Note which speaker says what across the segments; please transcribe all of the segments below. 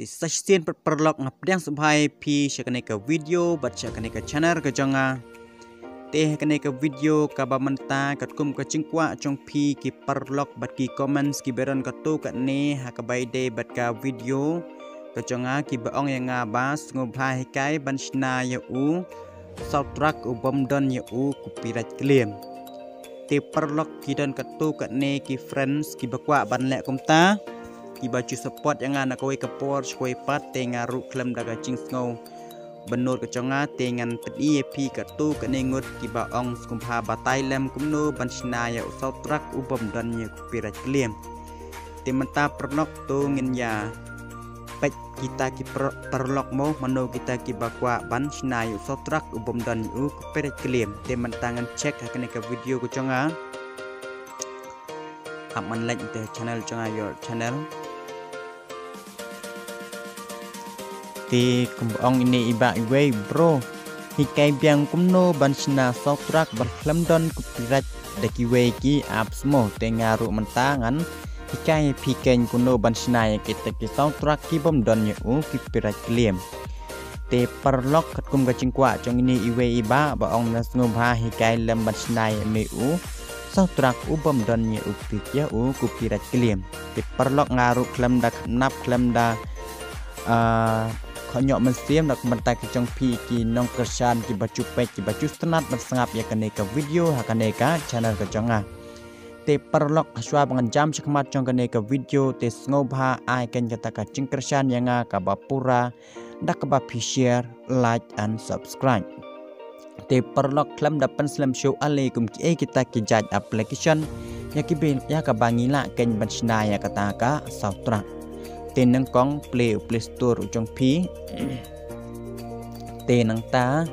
Speaker 1: Di session perlok ngapdang sampai pi shakaneka video bat shakaneka channel ke jonga teh kaneka video kaba menta katkum ka cingkwa chong pi ki perlok bat ki comments ki beron ka tu kat ne hakabai de bat ka video ke jonga ki baong yang ngabas ngobai kai ban shna ya u soundtrack ubom don ya u copyright claim te perlok ki don ka tu kat ne ki friends ki bakwa ban lek kumta ki baju support yang anak kowe kepor kowe pat tengaru klem daga cing snow benur keconga tengan tedi pi katu kenengut ki baong skumpha batai lem kumno bansna ya soundtrack ubom dan ya copyright claim tementa pernok tu ngin ya pek kita ki perlok mo mano kita ki bakwa bansna ya soundtrack ubom dan ya copyright claim tementangan cek hakane ke video keconga aman like the channel conga your channel ti kumbong ini iba iwe bro hikai biang kumno bansna soundtrack berklemdon copyright deki weki apps mo tengaru mentangan hikai piken kuno bansna ya kita ki soundtrack ki bom don yu copyright claim te perlok katkum kacingkwa cong ini iwe iba baong nas ngubha hikai lem bansna ya meu soundtrack ubom don yu ya copyright claim te perlok ngaru klem dak nap klem da khonyok mensiam dak mentak jong pi ki nong kersan ki baju pek ki baju senat bersengap ya kaneka video hakaneka channel ke jonga te perlok aswa pengenjam sekmat jong kaneka video te ngobha ai ken kata ka cing kersan yang ka bapura dak ka share like and subscribe te perlok klam dapan slam show alaikum ki kita ki jaj application ya ki ben ya ka bangila ken bansna ya kata ka soundtrack tên nâng con play store trong pi tên nâng ta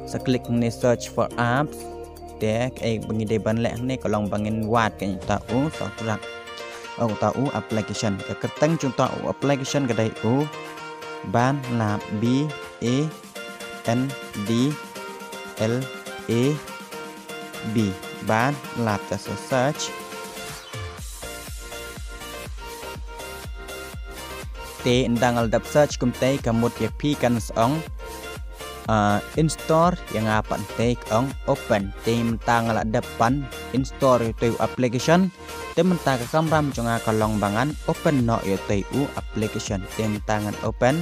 Speaker 1: sẽ click ne search for apps để cái bagi de ban lek ne ko long bangin wat cái ta u soundtrack ông ta u application cái keteng chúng ta u application cái đây u ban là b a n d l a b ban là ta search te endang aldap search kumte kamut ya pi kan song install yang apa te ong open te mentang ala depan install itu application te mentang kamram jonga kalong bangan open no ya te application te mentangan open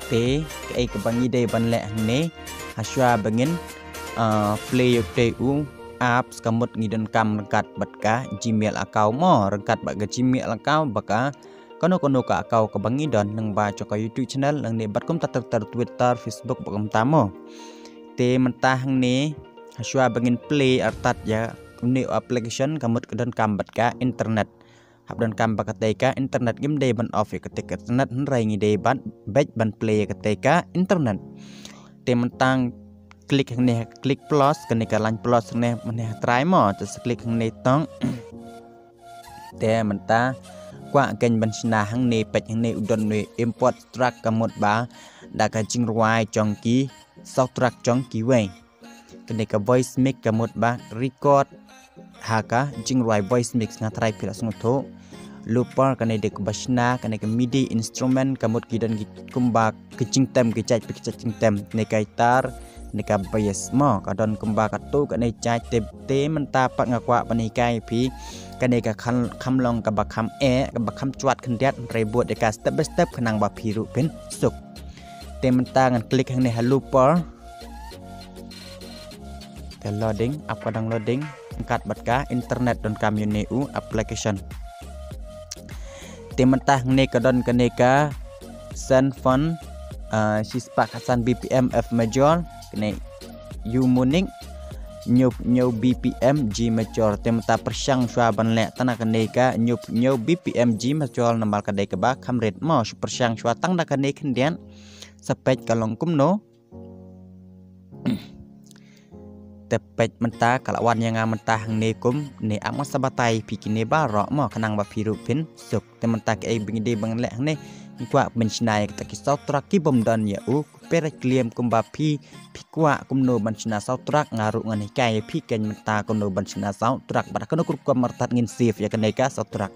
Speaker 1: te kai kebangi de ban lek ne haswa bangin play te apps kamut ngidon kam rengkat batka Gmail account mo rengkat baga Gmail account baka kono ka account ke bangidon nang ba ka YouTube channel nang ne bat kum tar Twitter Facebook bakum tamo te mentah ne haswa bangin play artat ya ni application kamut kedon kam batka internet habdon kam bakateka internet game day ban off ketika internet rai ngide ban back ban play ketika internet te mentang klik ne klik plus kenika lan plus ne meneh try mo te klik ne tong te menta kwa ken bansna hang ne pech hang ne udon ne import track kamut ba da ka jing ruai chongki soundtrack chongki we kenika voice mix kamut ba record haka jing ruai voice mix nga try pilas ngutho looper kane de kubasna kane ke midi instrument kamut kidan kumba kecing tem kecai kecing tem ne kaitar nika bias mo kadon kemba katu kane cai te menta pak ngakwa panikai pi kane ka kham long ka bakham ka bakham chwat khendiat rebut deka step by step khenang ba phiru pen suk te menta ngan klik hang ne looper te loading apa dang loading angkat batka internet don kamune application te menta ne kadon kane ka send font sispak hasan bpm f major kene u muning nyup bpm g major temta persang swa ban lek tanah kaneka nyup bpm g major namal kadai ke ba kamret mo persang swa tang da kane kendian sepet kalong kumno tepet menta kalawan yang mentah ne kum ne amas sabatai pikine ba ro mo kanang ba piru pin suk tementa ke bingide bang lek ne kwa bensnai kita ki soundtrack ki bom dan ya perek liam kumbapi pikwa kumno bansina sautrak ngaruk ngani kai piken menta kumno bansina sautrak pada kono kurku mertat ngin sif ya keneka sautrak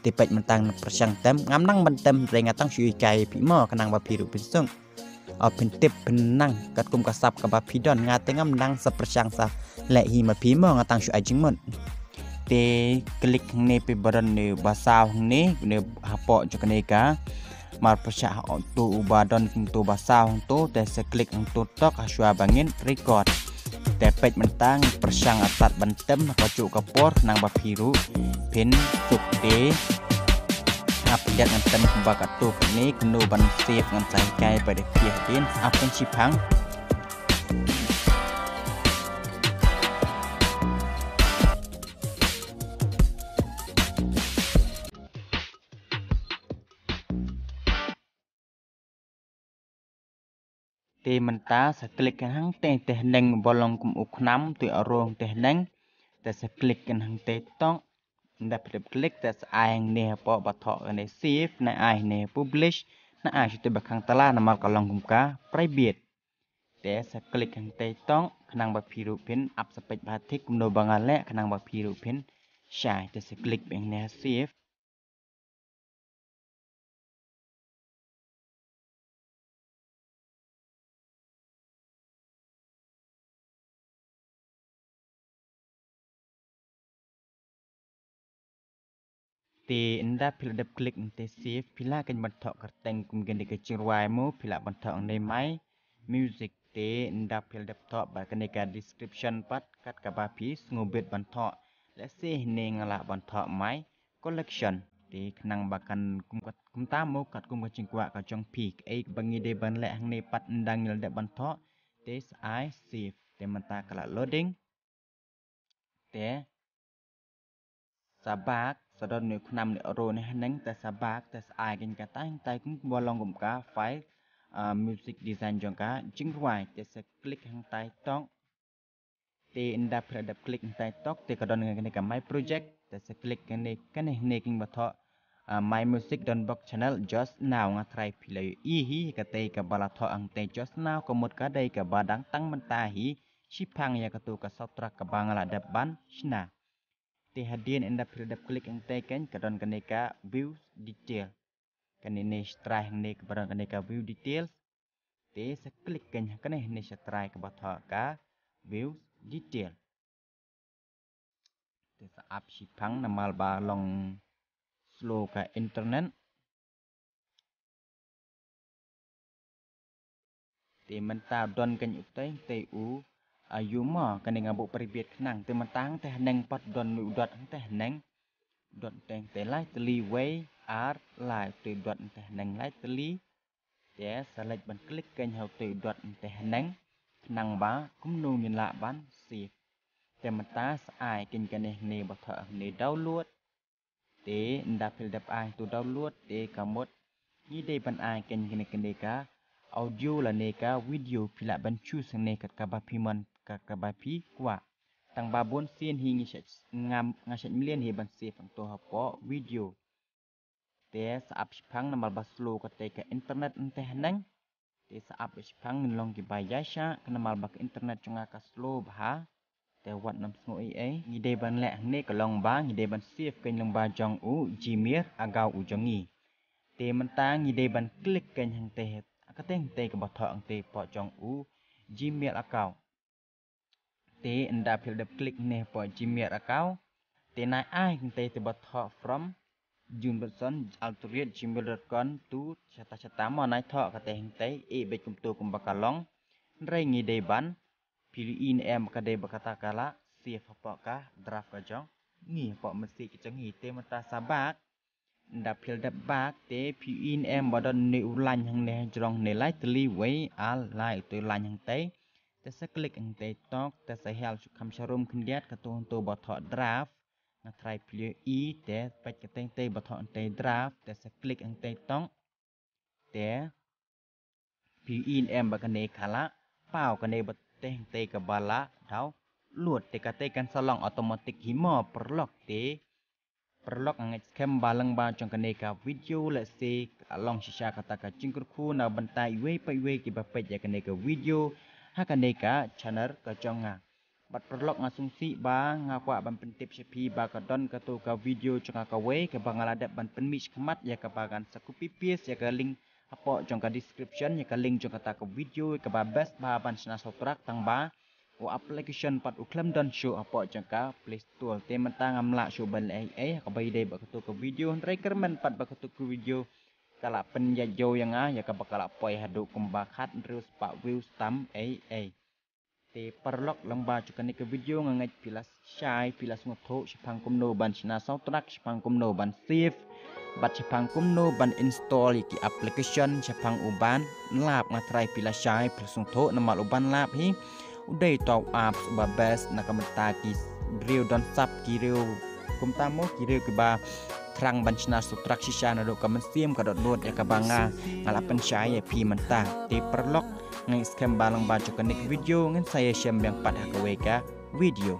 Speaker 1: tipek mentang persyang tem ngamnang bentem rengatang shui kai pimo kenang bapi ru pinsung pintip benang kat kum kasap ka bapi don ngate ngamnang sepersyang sa le hi ma pimo ngatang shui ajingmon te klik ne pe baran ne basau ne ne hapo jo keneka mar persah tu ubadon tu basau tu te se klik tu tok aswa bangin record te pej mentang persang atat bentem kocuk kapor nang bapiru pin suk de update ngentem kumbak tu ni kenu ban save ngan sai kai pada pihak din apun sipang te menta se klik kan hang te neng bolong kum uknam tu arong te neng te se klik kan hang te tong nda pede klik te se ai ne po bathok ne save na ai ne publish na ai te bakang tala na mal kalong kum ka private te se klik hang te tong kanang ba phiru pin up spec bathik kum no bangale kanang ba phiru pin shai te se klik beng ne save te nda pil dep klik te save pila kan bathok kerteng kum gen de kecirwai mo pila bathok ne mai music te nda pil dep thok ba kan ka description pat kat ka ba pis ngobet bathok le se ne ngala bathok mai collection te knang bakan kum ta mo kat kum ka cingkwa ka jong pi ai bangi de ban le hang ne pat ndang ngel de bathok te ai save te mata kala loading te sabak sadon ni kunam ni ro ni haneng te sabak te ai kin ka tai kum bolong kum ka file music design jong ka jingwai te se klik hang tai tong te inda product klik hang tai tok te kadon ni ka my project te se klik kan ni king batho my music don box channel just now nga try pilai i hi ka te ka bala tho ang te just now ko mot ka dai ka badang tang menta hi shipang ya ka tu ka sotrak ka bangala depan shna te hadian anda produk klik yang teken kadon kaneka view detail kan ini strike ni kepada kaneka view details te se klik kan kaneh ni strike ke bawah ka view detail te sa up sipang namal ba long slow ka internet te menta don kan utai te u ayuma kan ngabu peribet kenang te mentang teh neng pat don udot teh neng dot teng te lai teli way art lai te dot teh neng lai teli te select ban klik kan hau te dot teh neng nang ba kum nu ngin la ban save te mata ai kin kan ne ba tha ne download te nda pil dap ai tu download te kamot ni de ban ai kan ka audio la ne ka video pila ban choose ne kat ka ba piman ka ba pi kwa tang babon sien hi ngam ngaset million hi ban save ang to hapo video te saap sipang namal baslo ka te ka internet enteh nang te saap sipang long ki bayasha kenamal bak internet chunga ka slow bha te wat nam sngo ai ngide ban le ne ka long ba ngide ban save kan long ba jong u gmail agau u jongi te mentang ngide ban klik kan hang te ka te ka ba tho ang te po jong u gmail account te anda pil dep klik ne po gmail account te nai ai te te ba tho from Jumberson alternate gmail.com tu cata-cata mo nai tho ka te hing te e be kum tu kum bakalong rai ngi de ban pili in em ka de bakata kala save apa ka draft ka jong ngi apa mesti ki jong ngi te mata sabak nda phil da bak te pili in em badon ni ulan hang ne jrong ne lai tli wei al lai tu lan hang te te se klik hang te tok te se hel su kham sharum khndiat ka tu ba tho draft na try player e te bạch cái tên tây bật thọn tây draft te sẽ click ang tây tong te pin em bạc cái này khá lá pao cái này bật tên tây cái bala đau luột te cái tây kan salong automatic himo perlok te perlok ngai skem balang ba jong kaneka video let's say along shisha kata ka jingkurku na bantai we pai we ki bapet ya kaneka video ha kaneka channel ka jonga bat perlok ngasungsi ba ngakwa ban pentip sepi ba ka don ka tu ka video jonga ka we ka bangaladat ban penmis kemat ya ka bagan sakupipis ya ka link apa jong ka description ya ka link jong kata ka video ka ba best ba ban sna sotrak tang ba o application pat uklam don show apa jangka Play Store te mentang amla show ban ka bai dai ba ka video recommend pat ba ka video kala penjajo yang ya ka bakala poi hadu kumba khat reus pa view stam te perlok lamba cukan ke video ngai pilas shai pilas ngotho sipang kumno ban sina soundtrack sipang kumno ban save bat sipang kumno ban install ki application sipang uban lap ngatrai pilas shai pilas ngotho namal uban lap hi udai top up ba best na kamta ki grill don sap ki riu kum tamo ki riu ke ba trang ban chna sutrak shisha na do kamen sim ka dot load ya ka banga ngalapen syai ya pi menta te perlok ngai scam balang ba chokanik video ngan saya syam yang pat ha ka video